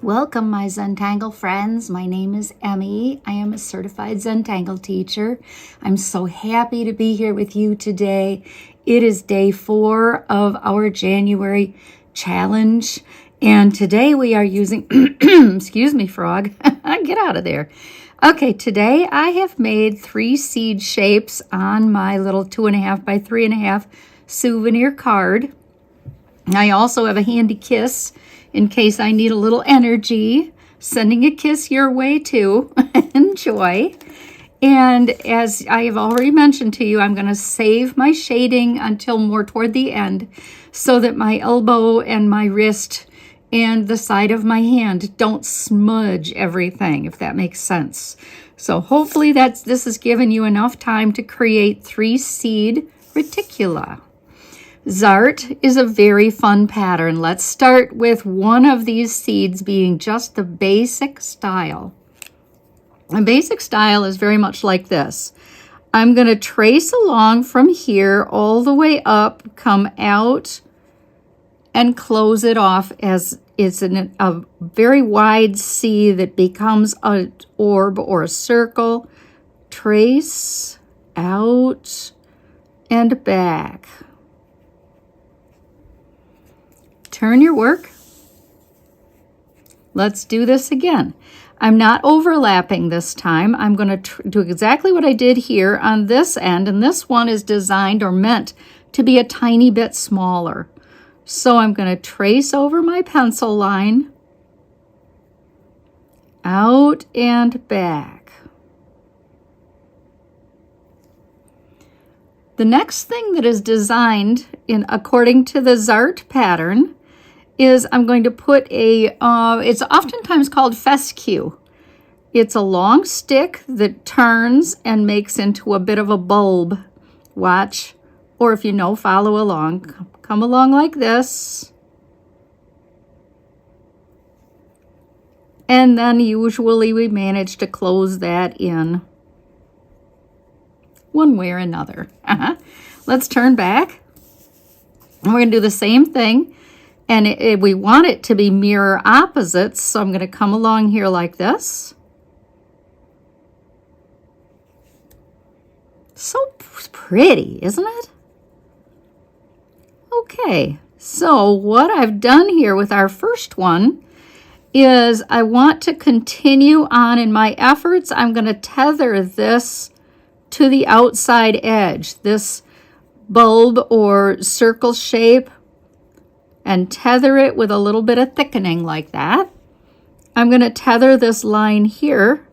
Welcome, my Zentangle friends. My name is Emmy. I am a certified Zentangle teacher. I'm so happy to be here with you today. It is day 4 of our January challenge, and today we are using, excuse me, frog, get out of there. Okay, today I have made 3 seed shapes on my little 2.5 by 3.5 souvenir card. I also have a handy kiss in case I need a little energy. Sending a kiss your way too. Enjoy. And as I have already mentioned to you, I'm going to save my shading until more toward the end so that my elbow and my wrist and the side of my hand don't smudge everything, if that makes sense. So hopefully this has given you enough time to create 3 seed reticula. Zart is a very fun pattern. Let's start with one of these seeds being just the basic style. The basic style is very much like this. I'm going to trace along from here all the way up, come out, and close it off as it's a very wide C that becomes an orb or a circle. Trace out and back. Turn your work. Let's do this again. I'm not overlapping this time. I'm going to do exactly what I did here on this end, and this one is designed or meant to be a tiny bit smaller. So I'm going to trace over my pencil line, out and back. The next thing that is designed according to the Zart pattern is I'm going to put it's oftentimes called fescue. It's a long stick that turns and makes into a bit of a bulb. Watch, or if you know, follow along. Come along like this. And then usually we manage to close that in one way or another. Let's turn back. And we're going to do the same thing. And we want it to be mirror opposites, so I'm going to come along here like this. So pretty, isn't it? Okay, so what I've done here with our first one is I want to continue on in my efforts. I'm going to tether this to the outside edge, this bulb or circle shape, and tether it with a little bit of thickening like that. I'm going to tether this line here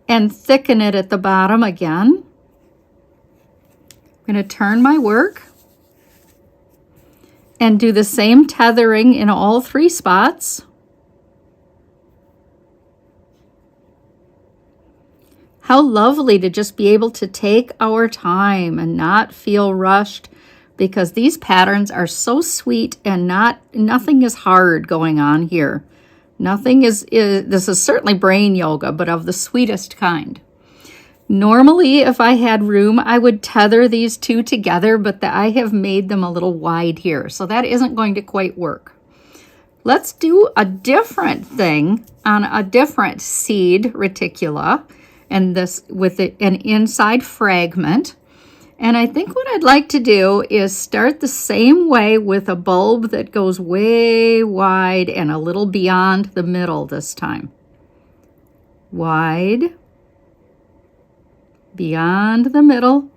and thicken it at the bottom again. I'm going to turn my work and do the same tethering in all 3 spots. How lovely to just be able to take our time and not feel rushed, because these patterns are so sweet and nothing is hard going on here. Nothing is this is certainly brain yoga, but of the sweetest kind. Normally, if I had room, I would tether these 2 together, but I have made them a little wide here, so that isn't going to quite work. Let's do a different thing on a different seed reticula, and this with an inside fragment. And I think what I'd like to do is start the same way with a bulb that goes way wide and a little beyond the middle this time. Wide, beyond the middle,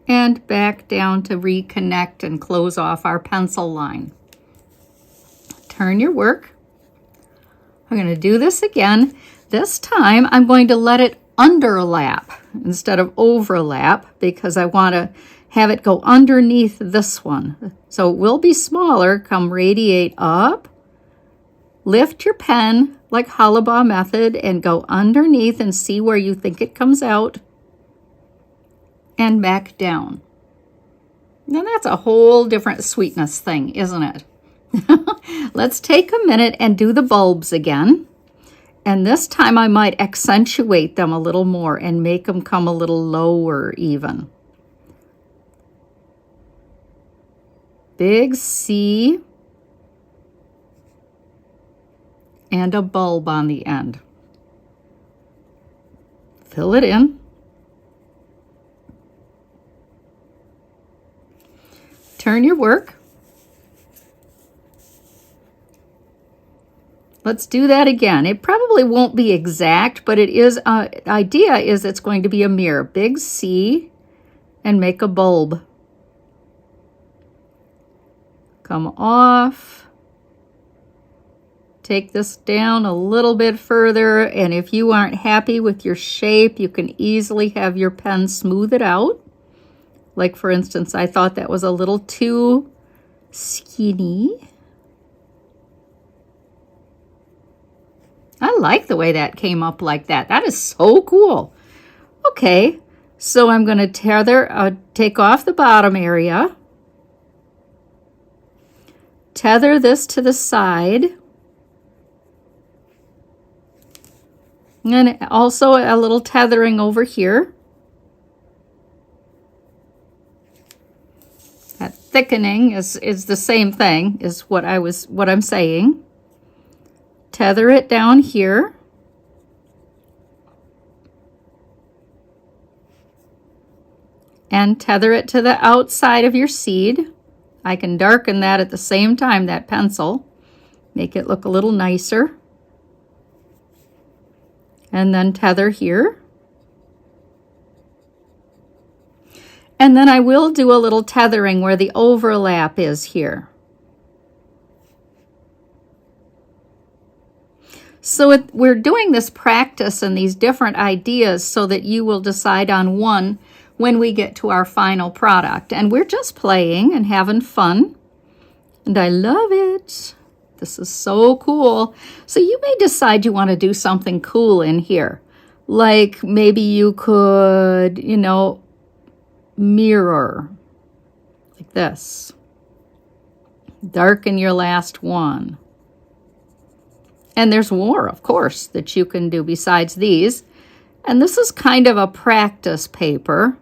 and back down to reconnect and close off our pencil line. Turn your work. I'm going to do this again. This time I'm going to let it underlap instead of overlap, because I want to have it go underneath this one. So it will be smaller. Come radiate up, lift your pen like Hollabaugh method and go underneath and see where you think it comes out, and back down. Now that's a whole different sweetness thing, isn't it? Let's take a minute and do the bulbs again. And this time I might accentuate them a little more and make them come a little lower even. Big C, and a bulb on the end. Fill it in. Turn your work. Let's do that again. It probably won't be exact, but it is, idea is it's going to be a mirror. Big C and make a bulb. Come off. Take this down a little bit further, and if you aren't happy with your shape, you can easily have your pen smooth it out. Like for instance, I thought that was a little too skinny. I like the way that came up like that. That is so cool. Okay, so I'm going to take off the bottom area. Tether this to the side. And also a little tethering over here. That thickening is the same thing as what I'm saying. Tether it down here. And tether it to the outside of your seed. I can darken that at the same time, that pencil. Make it look a little nicer. And then tether here. And then I will do a little tethering where the overlap is here. So we're doing this practice and these different ideas so that you will decide on one when we get to our final product. And we're just playing and having fun. And I love it. This is so cool. So you may decide you want to do something cool in here. Like maybe you could, mirror like this. Darken your last one. And there's more, of course, that you can do besides these. And this is kind of a practice paper,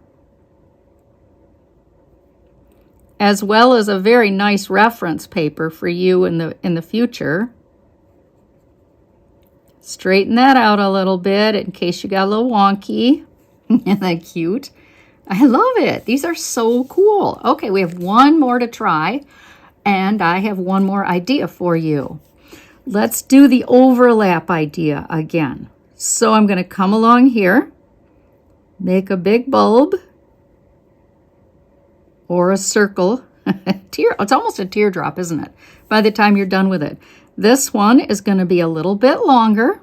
as well as a very nice reference paper for you in the future. Straighten that out a little bit in case you got a little wonky. Isn't that cute? I love it. These are so cool. Okay, we have one more to try, and I have one more idea for you. Let's do the overlap idea again. So I'm going to come along here, make a big bulb or a circle. It's almost a teardrop, isn't it? By the time you're done with it. This one is going to be a little bit longer.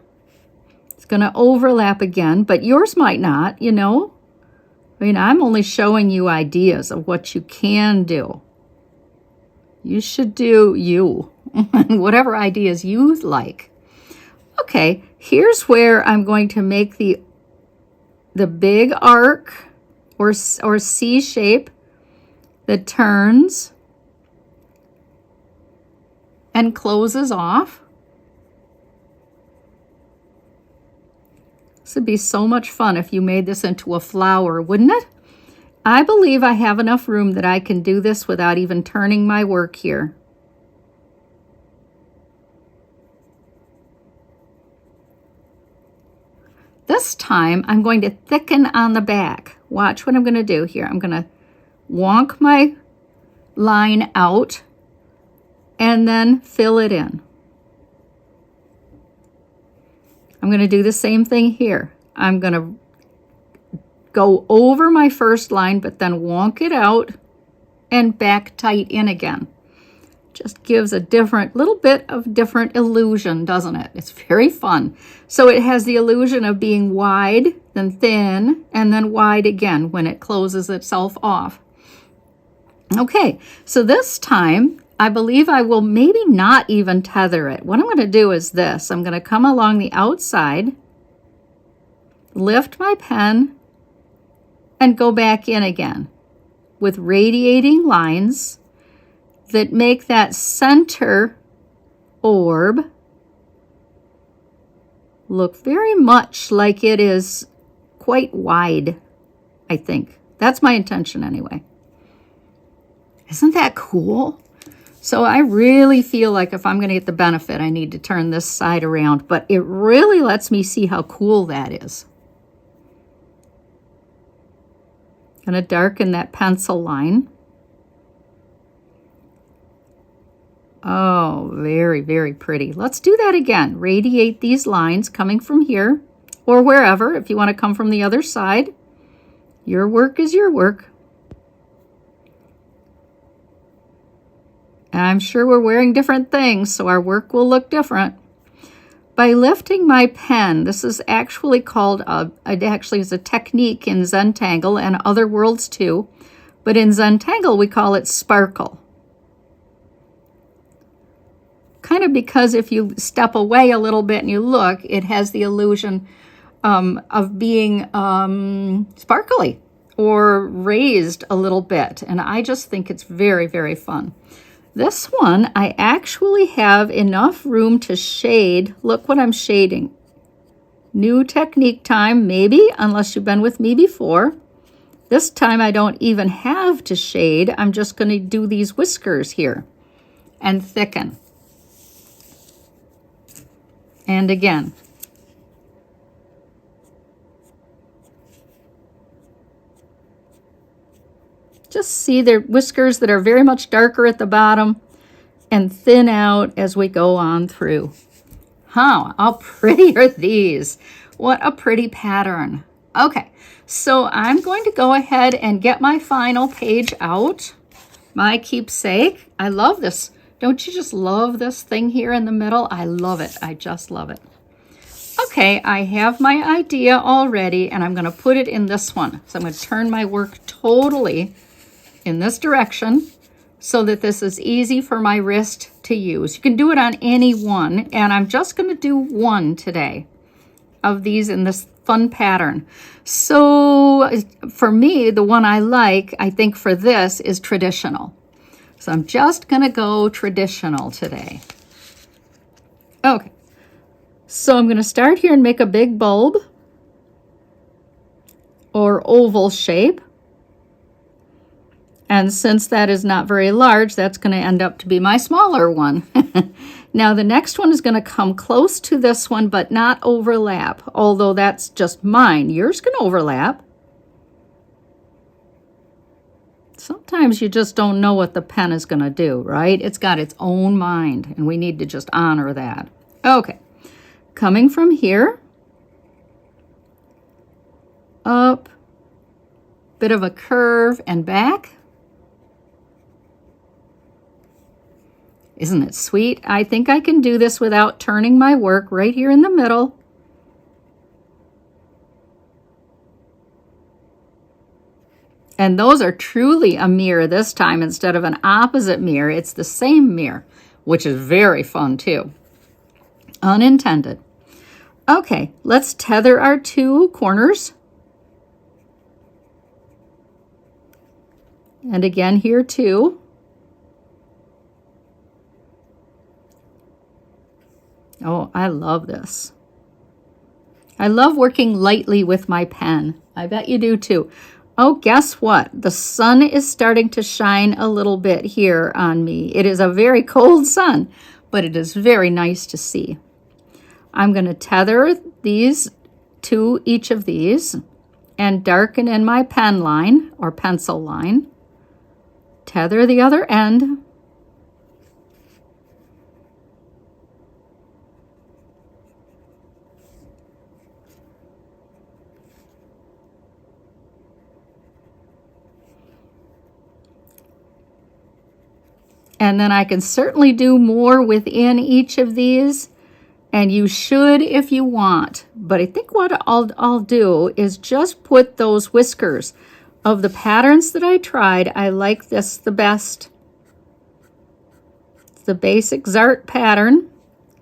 It's going to overlap again, but yours might not, I'm only showing you ideas of what you can do. You should do you. Whatever ideas you like. Okay, here's where I'm going to make the big arc or C shape that turns and closes off. This would be so much fun if you made this into a flower, wouldn't it? I believe I have enough room that I can do this without even turning my work here. This time, I'm going to thicken on the back. Watch what I'm going to do here. I'm going to wonk my line out and then fill it in. I'm going to do the same thing here. I'm going to go over my first line, but then wonk it out and back tight in again. Just gives a little bit of different illusion, doesn't it? It's very fun. So it has the illusion of being wide, then thin, and then wide again when it closes itself off. Okay, so this time, I believe I will maybe not even tether it. What I'm going to do is this. I'm going to come along the outside, lift my pen, and go back in again with radiating lines that make that center orb look very much like it is quite wide, I think. That's my intention anyway. Isn't that cool? So I really feel like if I'm going to get the benefit, I need to turn this side around, but it really lets me see how cool that is. Going to darken that pencil line. Oh, very, very pretty. Let's do that again. Radiate these lines coming from here or wherever. If you want to come from the other side, your work is your work. And I'm sure we're wearing different things, so our work will look different. By lifting my pen, this is actually called, it actually is a technique in Zentangle and other worlds too, but in Zentangle we call it sparkle. Kind of because if you step away a little bit and you look, it has the illusion of being sparkly or raised a little bit, and I just think it's very, very fun. This one, I actually have enough room to shade. Look what I'm shading. New technique time, maybe, unless you've been with me before. This time I don't even have to shade. I'm just going to do these whiskers here and thicken. And again. Just see their whiskers that are very much darker at the bottom and thin out as we go on through. How pretty are these? What a pretty pattern. Okay, so I'm going to go ahead and get my final page out, my keepsake. I love this. Don't you just love this thing here in the middle? I love it. I just love it. Okay, I have my idea already, and I'm going to put it in this one. So I'm going to turn my work totally in this direction so that this is easy for my wrist to use. You can do it on any one, and I'm just going to do one today of these in this fun pattern. So for me, the one I like, I think for this is traditional. So I'm just going to go traditional today. Okay, so I'm going to start here and make a big bulb or oval shape. And since that is not very large, that's going to end up to be my smaller one. Now the next one is going to come close to this one, but not overlap, although that's just mine. Yours can overlap. Sometimes you just don't know what the pen is going to do, right? It's got its own mind, and we need to just honor that. Okay, coming from here, up, bit of a curve, and back. Isn't it sweet? I think I can do this without turning my work right here in the middle. And those are truly a mirror this time instead of an opposite mirror. It's the same mirror, which is very fun too. Unintended. Okay, let's tether our two corners. And again here too. Oh, I love this. I love working lightly with my pen. I bet you do too. Oh, guess what? The sun is starting to shine a little bit here on me. It is a very cold sun, but it is very nice to see. I'm going to tether these to each of these and darken in my pen line or pencil line. Tether the other end. And then I can certainly do more within each of these, and you should if you want. But I think what I'll do is just put those whiskers. Of the patterns that I tried, I like this the best. It's the basic Zart pattern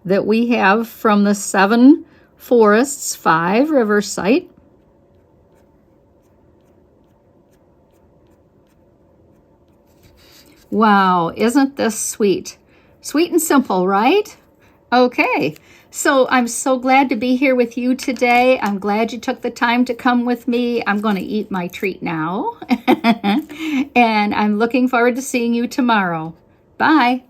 that we have from the 7 Forests, 5 Rivers site. Wow, isn't this sweet? Sweet and simple, right? Okay, so I'm so glad to be here with you today. I'm glad you took the time to come with me. I'm going to eat my treat now. And I'm looking forward to seeing you tomorrow. Bye.